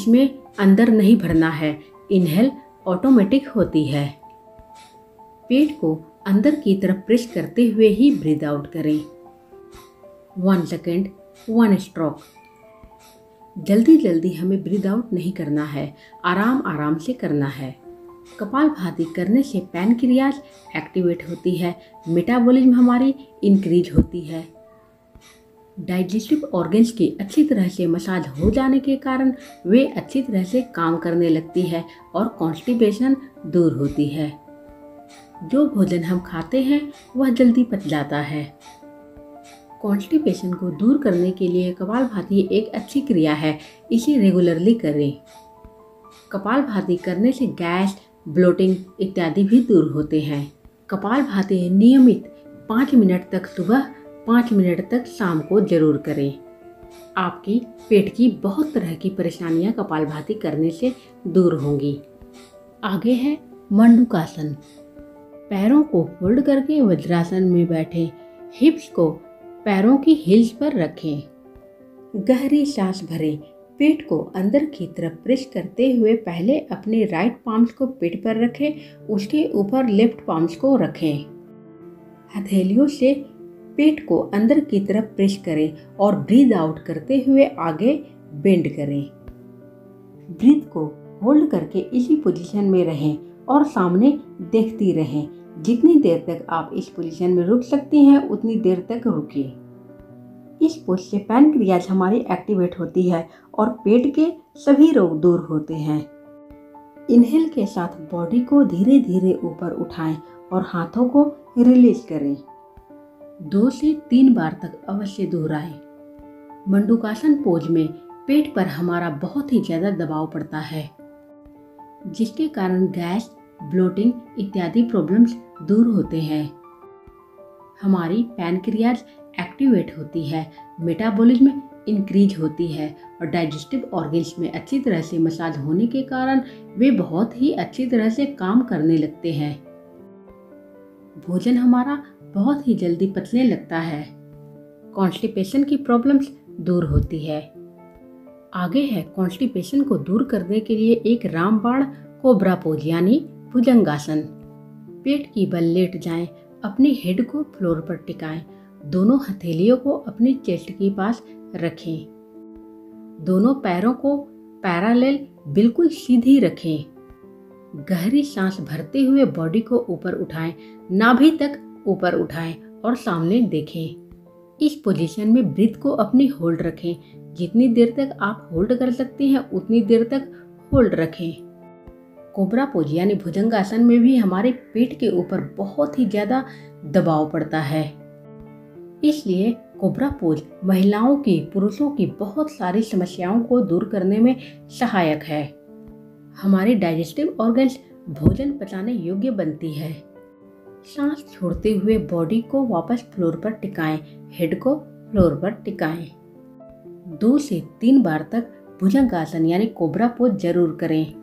इसमें अंदर नहीं भरना है, इनहेल ऑटोमेटिक होती है। पेट को अंदर की तरफ प्रेस करते हुए ही ब्रीद आउट करें। 1 सेकेंड 1 स्ट्रोक। जल्दी जल्दी हमें ब्रीद आउट नहीं करना है, आराम आराम से करना है। कपालभाति करने से पैनक्रियाज एक्टिवेट होती है, मेटाबॉलिज्म हमारी इंक्रीज होती है। डाइजेस्टिव ऑर्गन्स की अच्छी तरह से मसाज हो जाने के कारण वे अच्छी तरह से काम करने लगती है और कॉन्स्टिपेशन दूर होती है। जो भोजन हम खाते हैं वह जल्दी पच जाता है। कॉन्स्टिपेशन को दूर करने के लिए कपालभाति एक अच्छी क्रिया है, इसे रेगुलरली करें। कपालभाति करने से गैस, ब्लोटिंग इत्यादि भी दूर होते हैं। कपालभाति नियमित 5 मिनट तक सुबह, 5 मिनट तक शाम को जरूर करें। आपकी पेट की बहुत तरह की परेशानियां कपालभाति करने से दूर होंगी। आगे है मंडूकासन। पैरों को फोल्ड करके वज्रासन में बैठें। हिप्स को पैरों की हिल्स पर रखें। गहरी सांस भरें। पेट को अंदर की तरफ प्रेस करते हुए पहले अपने राइट पाम्स को पेट पर रखें, उसके ऊपर लेफ्ट पाम्स को रखें। हथेलियों से पेट को अंदर की तरफ प्रेस करें और ब्रीद आउट करते हुए आगे बेंड करें। ब्रीथ को होल्ड करके इसी पोजीशन में रहें और सामने देखती रहें। जितनी देर तक आप इस पोजीशन में रुक सकती हैं उतनी देर तक रुकिए। इस पोज से पैनक्रियाज हमारी एक्टिवेट होती है और पेट के सभी रोग दूर होते हैं। इनहेल के साथ बॉडी को धीरे धीरे ऊपर उठाएं और हाथों को रिलीज करें। 2 से 3 बार तक अवश्य दोहराएं। मंडूकासन पोज में पेट पर हमारा बहुत ही ज्यादा दबाव पड़ता है, जिसके कारण गैस, ब्लोटिंग इत्यादि प्रॉब्लम्स दूर होते हैं। हमारी पैनक्रियाज एक्टिवेट होती है, मेटाबॉलिज्म इंक्रीज होती है और डाइजेस्टिव ऑर्गन्स में अच्छी तरह से मसाज होने के कारण वे बहुत ही अच्छी तरह से काम करने लगते हैं। भोजन हमारा बहुत ही जल्दी पचने लगता है। कॉन्स्टिपेशन की प्रॉब्लम्स दूर होती है। आगे है कॉन्स्टिपेशन को दूर करने के लिए एक रामबाण कोबरा पोज यानी भुजंगासन। पेट की बल लेट जाएं, अपने हेड को फ्लोर पर टिकाएं, दोनों हथेलियों को अपनी चेस्ट के पास रखें। दोनों पैरों को पैरेलल बिल्कुल सीधी रखें। गहरी सांस भरते हुए बॉडी को ऊपर उठाएं, नाभि तक ऊपर उठाएं और सामने देखें। इस पोजीशन में ब्रीथ को अपनी होल्ड रखें। जितनी देर तक आप होल्ड कर सकते हैं उतनी देर तक होल्ड रखें। कोबरा पोज यानी भुजंगासन में भी हमारे पेट के ऊपर बहुत ही ज्यादा दबाव पड़ता है, इसलिए कोबरा पोज महिलाओं की, पुरुषों की बहुत सारी समस्याओं को दूर करने में सहायक है। हमारे डाइजेस्टिव ऑर्गन्स भोजन पचाने योग्य बनती है। सांस छोड़ते हुए बॉडी को वापस फ्लोर पर टिकाएं, हेड को फ्लोर पर टिकाएं। 2 से 3 बार तक भुजंगासन यानी कोबरा पोज जरूर करें।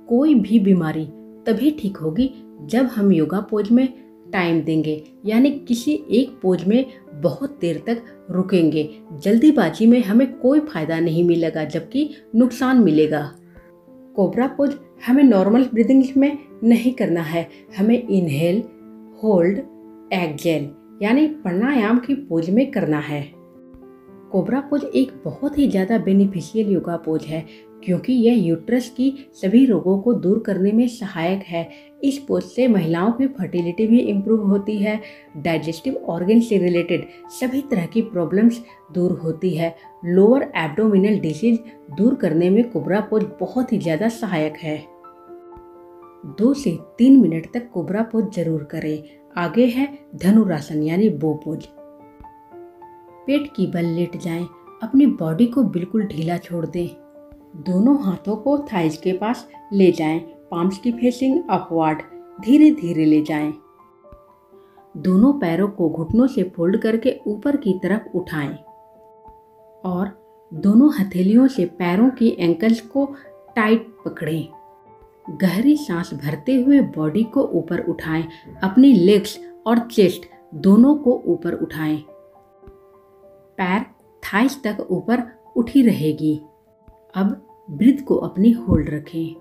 कोई भी बीमारी तभी ठीक होगी जब हम योगा पोज में टाइम देंगे, यानी किसी एक पोज में बहुत देर तक रुकेंगे। जल्दीबाजी में हमें कोई फायदा नहीं मिलेगा, जबकि नुकसान मिलेगा। कोबरा पोज हमें नॉर्मल ब्रीदिंग में नहीं करना है, हमें इनहेल, होल्ड, एक्सहेल यानी प्राणायाम की पोज में करना है। कोबरा पोज एक बहुत ही ज़्यादा बेनिफिशियल योगा पोज है, क्योंकि यह यूट्रस की सभी रोगों को दूर करने में सहायक है। इस पोज से महिलाओं की फर्टिलिटी भी इम्प्रूव होती है। डाइजेस्टिव ऑर्गन से रिलेटेड सभी तरह की प्रॉब्लम्स दूर होती है। लोअर एब्डोमिनल डिसीज दूर करने में कोबरा पोज बहुत ही ज़्यादा सहायक है। 2 से 3 मिनट तक कोबरा पोज जरूर करें। आगे है धनुरासन यानी बो पोज। पेट की बल लेट जाएं, अपनी बॉडी को बिल्कुल ढीला छोड़ दें। दोनों हाथों को थाइज के पास ले जाएं, पाम्स की फेसिंग अपवर्ड धीरे धीरे ले जाएं। दोनों पैरों को घुटनों से फोल्ड करके ऊपर की तरफ उठाएं और दोनों हथेलियों से पैरों की एंकल्स को टाइट पकड़ें। गहरी सांस भरते हुए बॉडी को ऊपर उठाएं, अपनी लेग्स और चेस्ट दोनों को ऊपर उठाएं। पैर थाइस तक ऊपर उठी रहेगी। अब ब्रीथ को अपनी होल्ड रखें।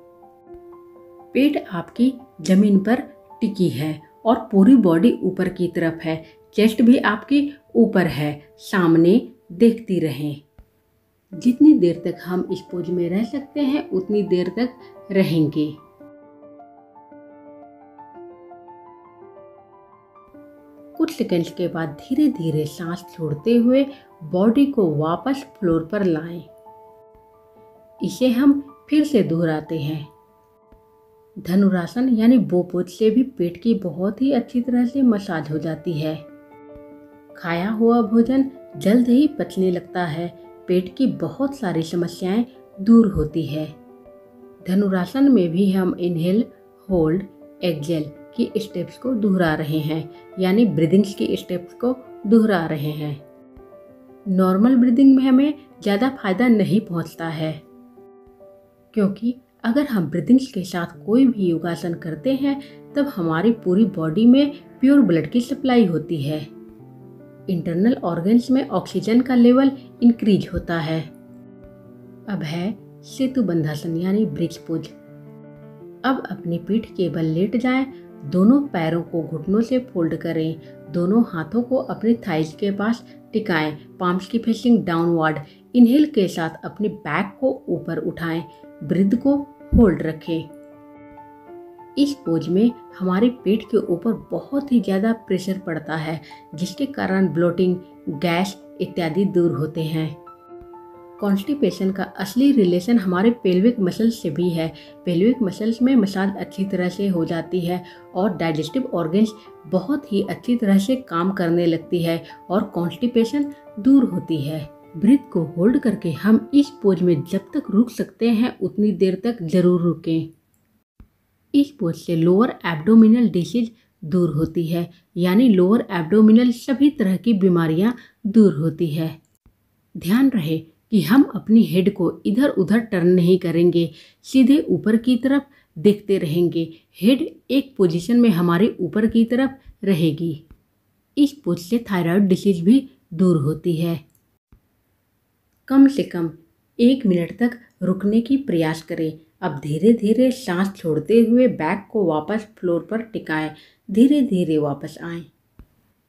पेट आपकी जमीन पर टिकी है और पूरी बॉडी ऊपर की तरफ है। चेस्ट भी आपकी ऊपर है, सामने देखती रहें। जितनी देर तक हम इस पोज में रह सकते हैं उतनी देर तक रहेंगे। कुछ सेकंड्स के बाद धीरे धीरे सांस छोड़ते हुए बॉडी को वापस फ्लोर पर लाएं। इसे हम फिर से दोहराते हैं। धनुरासन यानी बो पोज से भी पेट की बहुत ही अच्छी तरह से मसाज हो जाती है। खाया हुआ भोजन जल्द ही पचने लगता है। पेट की बहुत सारी समस्याएं दूर होती है। धनुरासन में भी हम इनहेल, होल्ड, एक्सहेल की स्टेप्स को दोहरा रहे हैं, यानी ब्रीदिंग्स की स्टेप्स को दोहरा रहे हैं। नॉर्मल ब्रीदिंग में हमें ज़्यादा फायदा नहीं पहुंचता है, क्योंकि अगर हम ब्रीदिंग्स के साथ कोई भी योगासन करते हैं तब हमारी पूरी बॉडी में प्योर ब्लड की सप्लाई होती है। इंटरनल ऑर्गन्स में ऑक्सीजन का लेवल इंक्रीज होता है। अब है सेतु बंधासन यानी ब्रिज पोज। अब अपनी पीठ के बल लेट जाएं, दोनों पैरों को घुटनों से फोल्ड करें, दोनों हाथों को अपनी थाइज के पास टिकाएं, पाम्स की फेसिंग डाउनवर्ड। इनहेल के साथ अपनी बैक को ऊपर उठाएं, ब्रीथ को होल्ड रखें। इस पोज में हमारे पेट के ऊपर बहुत ही ज़्यादा प्रेशर पड़ता है, जिसके कारण ब्लोटिंग, गैस इत्यादि दूर होते हैं। कॉन्स्टिपेशन का असली रिलेशन हमारे पेल्विक मसल्स से भी है। पेल्विक मसल्स में मसाज अच्छी तरह से हो जाती है और डाइजेस्टिव ऑर्गन्स बहुत ही अच्छी तरह से काम करने लगती है और कॉन्स्टिपेशन दूर होती है। ब्रीथ को होल्ड करके हम इस पोज में जब तक रुक सकते हैं उतनी देर तक जरूर रुकें। इस पोज से लोअर एब्डोमिनल डिसीज दूर होती है, यानी लोअर एब्डोमिनल सभी तरह की बीमारियां दूर होती है। ध्यान रहे कि हम अपनी हेड को इधर उधर टर्न नहीं करेंगे, सीधे ऊपर की तरफ देखते रहेंगे। हेड एक पोजीशन में हमारे ऊपर की तरफ रहेगी। इस पोज से थायराइड डिसीज भी दूर होती है। कम से कम 1 मिनट तक रुकने की प्रयास करें। अब धीरे धीरे सांस छोड़ते हुए बैक को वापस फ्लोर पर टिकाएं, धीरे धीरे वापस आएं।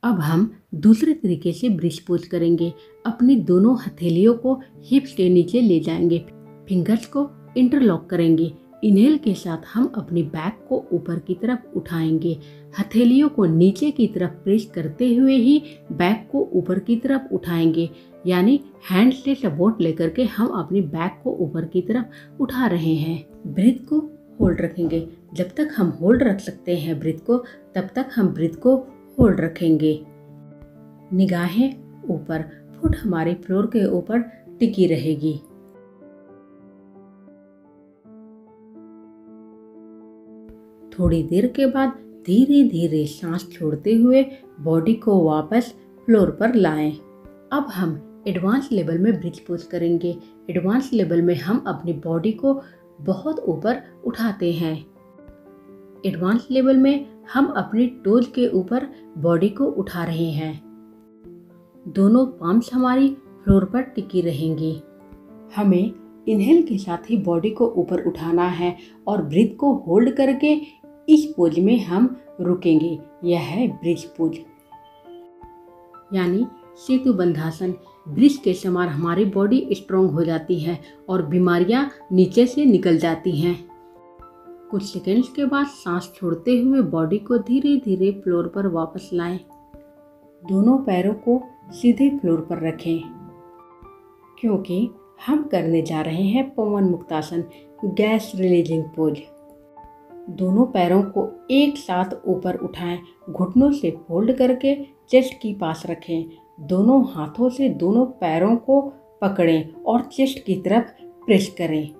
अब हम दूसरे तरीके से ब्रिज पोज करेंगे। अपनी दोनों हथेलियों को हिप्स के नीचे ले जाएंगे, फिंगर्स को इंटरलॉक करेंगे। इनहेल के साथ हम अपनी बैक को ऊपर की तरफ उठाएंगे, हथेलियों को नीचे की तरफ प्रेस करते हुए ही बैक को ऊपर की तरफ उठाएंगे, यानी हैंड से सपोर्ट लेकर के हम अपनी बैक को ऊपर की तरफ उठा रहे हैं। ब्रीथ को होल्ड रखेंगे। जब तक हम होल्ड रख सकते हैं ब्रीथ को, तब तक हम ब्रीथ को होल्ड रखेंगे। निगाहें ऊपर, फुट हमारे फ्लोर के ऊपर टिकी रहेगी। थोड़ी देर के बाद धीरे धीरे सांस छोड़ते हुए बॉडी को वापस फ्लोर पर लाएं। अब हम एडवांस लेवल में ब्रिज पोज करेंगे। एडवांस लेवल में हम अपनी बॉडी को बहुत ऊपर उठाते हैं। एडवांस लेवल में हम अपनी टोज के ऊपर बॉडी को उठा रहे हैं। दोनों पाम्स हमारी फ्लोर पर टिकी रहेंगी। हमें इनहेल के साथ ही बॉडी को ऊपर उठाना है और ब्रीथ को होल्ड करके इस पोज में हम रुकेंगे। यह है ब्रिज पोज, यानी सेतु बंधासन। ब्रिज के समान हमारी बॉडी स्ट्रॉन्ग हो जाती है और बीमारियां नीचे से निकल जाती हैं। कुछ सेकंड्स के बाद सांस छोड़ते हुए बॉडी को धीरे धीरे फ्लोर पर वापस लाएं। दोनों पैरों को सीधे फ्लोर पर रखें, क्योंकि हम करने जा रहे हैं पवन मुक्तासन, गैस रिलीजिंग पोज। दोनों पैरों को एक साथ ऊपर उठाएं, घुटनों से फोल्ड करके चेस्ट की पास रखें। दोनों हाथों से दोनों पैरों को पकड़ें और चेस्ट की तरफ प्रेस करें।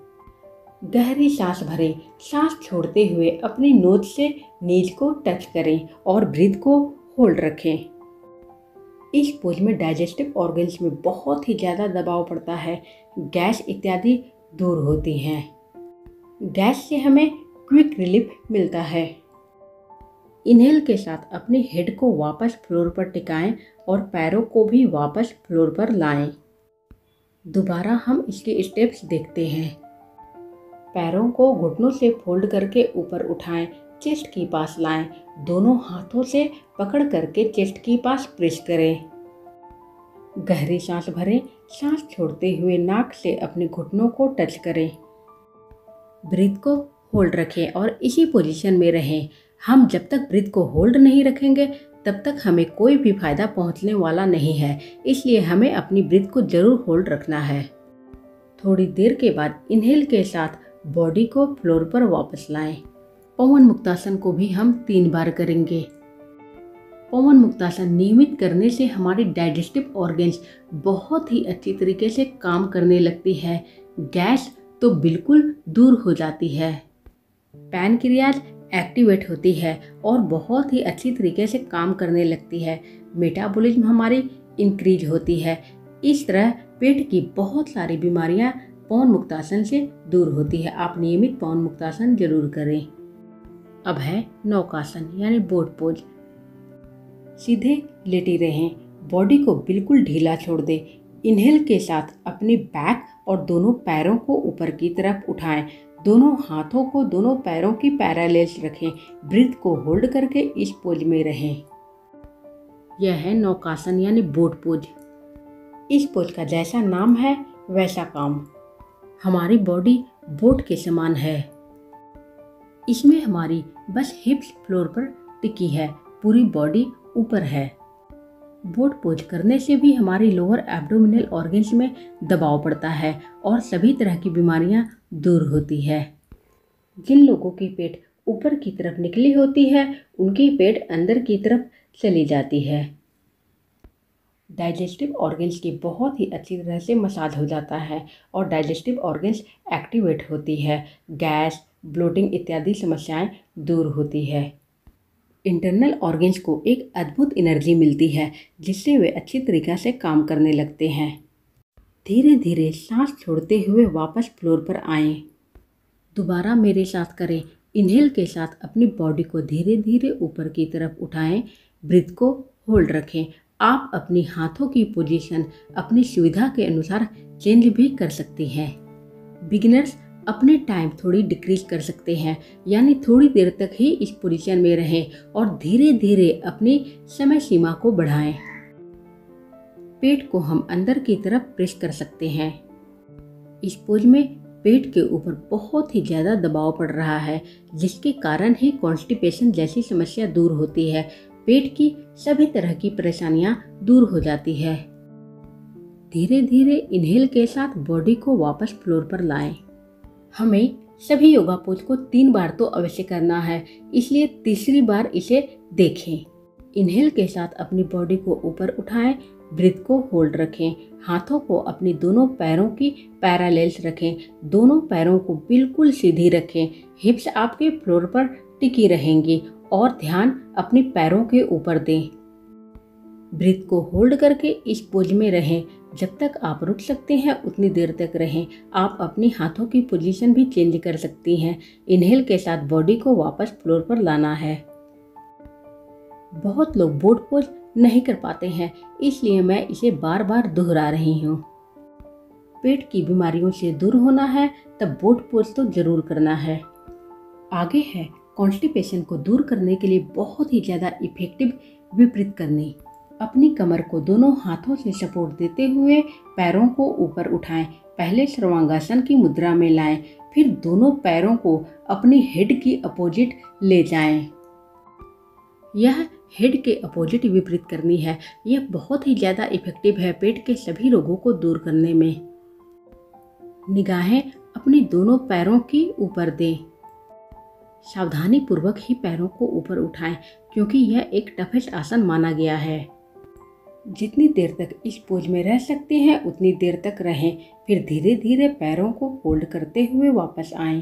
गहरी सांस भरें। सांस छोड़ते हुए अपनी नोज से नीज को टच करें और ब्रीथ को होल्ड रखें। इस पोज में डाइजेस्टिव ऑर्गन्स में बहुत ही ज़्यादा दबाव पड़ता है, गैस इत्यादि दूर होती हैं। गैस से हमें क्विक रिलीफ मिलता है। इनहेल के साथ अपनी हेड को वापस फ्लोर पर टिकाएं और पैरों को भी वापस फ्लोर पर लाएं। दोबारा हम इसके स्टेप्स देखते हैं। पैरों को घुटनों से फोल्ड करके ऊपर उठाएं, चेस्ट के पास लाएं, दोनों हाथों से पकड़ करके चेस्ट के पास प्रेस करें। गहरी सांस भरें, सांस छोड़ते हुए नाक से अपने घुटनों को टच करें। ब्रीथ को होल्ड रखें और इसी पोजीशन में रहें। हम जब तक ब्रीथ को होल्ड नहीं रखेंगे तब तक हमें कोई भी फायदा पहुंचने वाला नहीं है, इसलिए हमें अपनी ब्रीथ को जरूर होल्ड रखना है। थोड़ी देर के बाद इनहेल के साथ बॉडी को फ्लोर पर वापस लाएं। पवन मुक्तासन को भी हम 3 बार करेंगे। पवन मुक्तासन नियमित करने से हमारी डाइजेस्टिव ऑर्गन्स बहुत ही अच्छी तरीके से काम करने लगती है। गैस तो बिल्कुल दूर हो जाती है, पैनक्रियाज एक्टिवेट होती है और बहुत ही अच्छी तरीके से काम करने लगती है। मेटाबॉलिज्म हमारी इंक्रीज होती है। इस तरह पेट की बहुत सारी बीमारियां पवन मुक्तासन से दूर होती है। आप नियमित पवन मुक्तासन जरूर करें। अब है नौकासन यानी बोट पोज। सीधे लेटे रहें, बॉडी को बिल्कुल ढीला छोड़ दें। इनहेल के साथ अपने बैक और दोनों पैरों को ऊपर की तरफ उठाएं। दोनों हाथों को दोनों पैरों की पैरेलल्स रखें। ब्रीथ को होल्ड करके इस पोज में रहें। यह है नौकासन यानी बोट पोज। इस पोज का जैसा नाम है वैसा काम। हमारी बॉडी बोट के समान है। इसमें हमारी बस हिप्स फ्लोर पर टिकी है, पूरी बॉडी ऊपर है। बोट पोज करने से भी हमारी लोअर एब्डोमिनल ऑर्गन्स में दबाव पड़ता है और सभी तरह की बीमारियां दूर होती है। जिन लोगों की पेट ऊपर की तरफ निकली होती है उनकी पेट अंदर की तरफ चली जाती है। डाइजेस्टिव ऑर्गन्स की बहुत ही अच्छी तरह से मसाज हो जाता है और डाइजेस्टिव ऑर्गन्स एक्टिवेट होती है। गैस, ब्लोटिंग इत्यादि समस्याएं दूर होती है। इंटरनल ऑर्गन्स को एक अद्भुत एनर्जी मिलती है जिससे वे अच्छी तरीक़े से काम करने लगते हैं। धीरे धीरे सांस छोड़ते हुए वापस फ्लोर पर आएं। दोबारा मेरे साथ करें। इनहेल के साथ अपनी बॉडी को धीरे धीरे ऊपर की तरफ उठाएं। ब्रीथ को होल्ड रखें। आप अपनी हाथों की पोजीशन अपनी सुविधा के अनुसार चेंज भी कर सकती हैं। बिगिनर्स अपने टाइम थोड़ी डिक्रीज कर सकते हैं, यानी थोड़ी देर तक ही इस पोजीशन में रहें और धीरे धीरे अपनी समय सीमा को बढ़ाएं। पेट को हम अंदर की तरफ प्रेस कर सकते हैं। इस पोज में पेट के ऊपर बहुत ही ज़्यादा दबाव पड़ रहा है, जिसके कारण ही कॉन्स्टिपेशन जैसी समस्या दूर होती है। पेट की सभी तरह की परेशानियां दूर हो जाती है। धीरे धीरे इनहेल के साथ बॉडी को वापस फ्लोर पर लाएं। हमें सभी योगा पोज को 3 बार तो अवश्य करना है, इसलिए तीसरी बार इसे देखें। इनहेल के साथ अपनी बॉडी को ऊपर उठाएं। ब्रीथ को होल्ड रखें। हाथों को अपनी दोनों पैरों की पैरेलल्स रखें। दोनों पैरों को बिल्कुल सीधी रखें। हिप्स आपके फ्लोर पर टिकी रहेंगी और ध्यान अपने पैरों के ऊपर दें। ब्रीथ को होल्ड करके इस पोज में रहें। जब तक आप रुक सकते हैं उतनी देर तक रहें। आप अपनी हाथों की पोजीशन भी चेंज कर सकती हैं। इनहेल के साथ बॉडी को वापस फ्लोर पर लाना है। बहुत लोग बोट पोज नहीं कर पाते हैं, इसलिए मैं इसे बार बार दोहरा रही हूँ। पेट की बीमारियों से दूर होना है तब बोट पोज तो जरूर करना है। आगे है कॉन्स्टिपेशन को दूर करने के लिए बहुत ही ज़्यादा इफेक्टिव विपरीत करनी। अपनी कमर को दोनों हाथों से सपोर्ट देते हुए पैरों को ऊपर उठाएं। पहले सर्वांगासन की मुद्रा में लाएं, फिर दोनों पैरों को अपनी हेड की अपोजिट ले जाएं। यह हेड के अपोजिट विपरीत करनी है। यह बहुत ही ज़्यादा इफेक्टिव है पेट के सभी रोगों को दूर करने में। निगाहें अपने दोनों पैरों की ऊपर दें। सावधानी पूर्वक ही पैरों को ऊपर उठाएं, क्योंकि यह एक टफेस्ट आसन माना गया है। जितनी देर तक इस पोज में रह सकते हैं उतनी देर तक रहें, फिर धीरे धीरे पैरों को फोल्ड करते हुए वापस आएं।